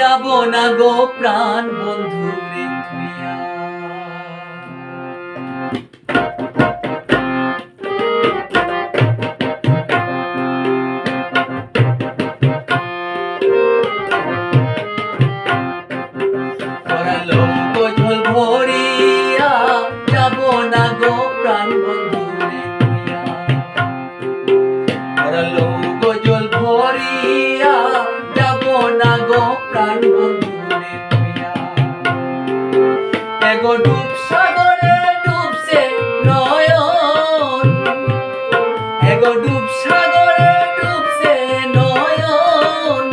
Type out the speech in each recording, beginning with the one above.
যাব না গো প্রাণ বন্ধু রে থুইয়া। পরালো গোঝল ভরিয়া যাব না গো প্রাণ বন্ধু রে থুইয়া। পরালো গোঝল ভরিয়া যাব না গো প্রাণ বন্ধু রে থুইয়া। এগো ডুব সাগরে ডুবছে নয়ন, এগো ডুব সাগরে ডুবছে নয়ন।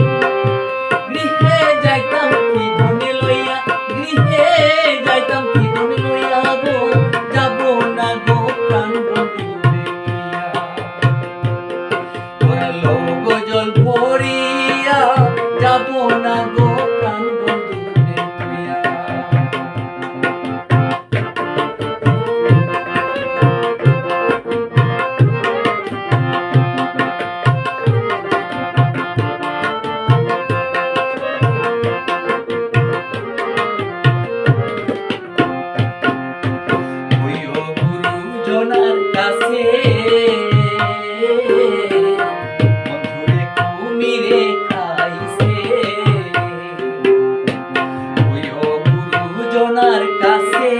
গৃহে যাইতাম কি ধনে লইয়া, গৃহে যাইতাম কি ধনে লইয়া গো, যাব না গো প্রাণ বন্ধু রে থুইয়া। পরালো গোঝল ভরিয়া যাব না গো প্রাণ বন্ধু রে থুইয়া। গুরুজনার কাছে বন্ধুরে কুমিরে খাইছে, ওইও গুরুজনার কাছে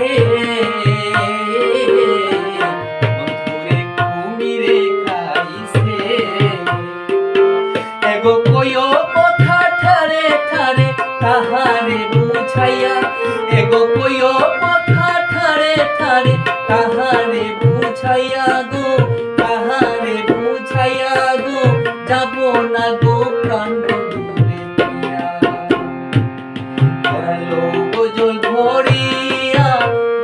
বন্ধুরে কুমিরে খাইছে। এগো কইও কথা ঠারে ঠারে তাহারে বুঝাইয়া, এগো কইও কথা ঠারে ঠারে তাহারে বুঝাইয়া গো, তাহারে বুঝাইয়া গো, যাব না গো প্রাণ বন্ধু রে থুইয়া। পরালো গোঝল ভরিয়া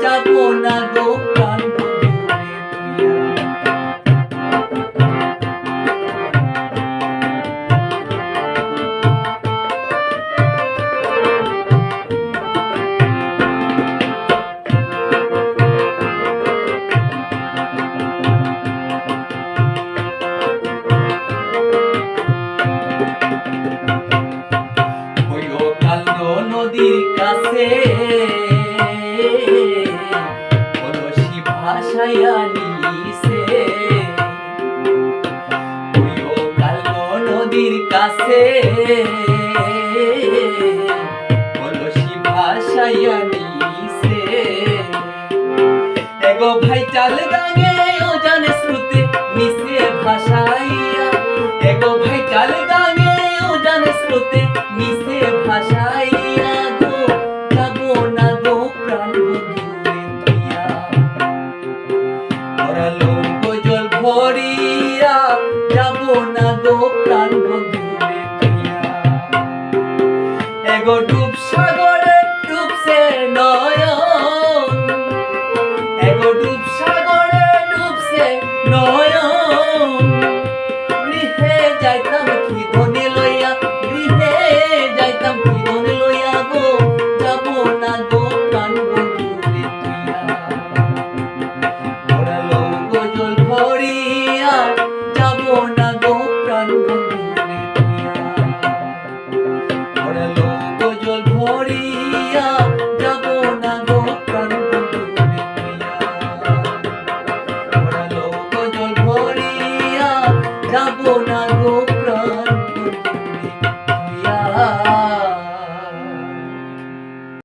যাব না গো প্রাণ বন্ধু রে থুইয়া। নদীর কাছে কলসি ভাসাইয়া নিছে, ওইও কালো নদীর কাছে কলসি ভাসাইয়া নিছে। এগো ভাই চাল গাঙে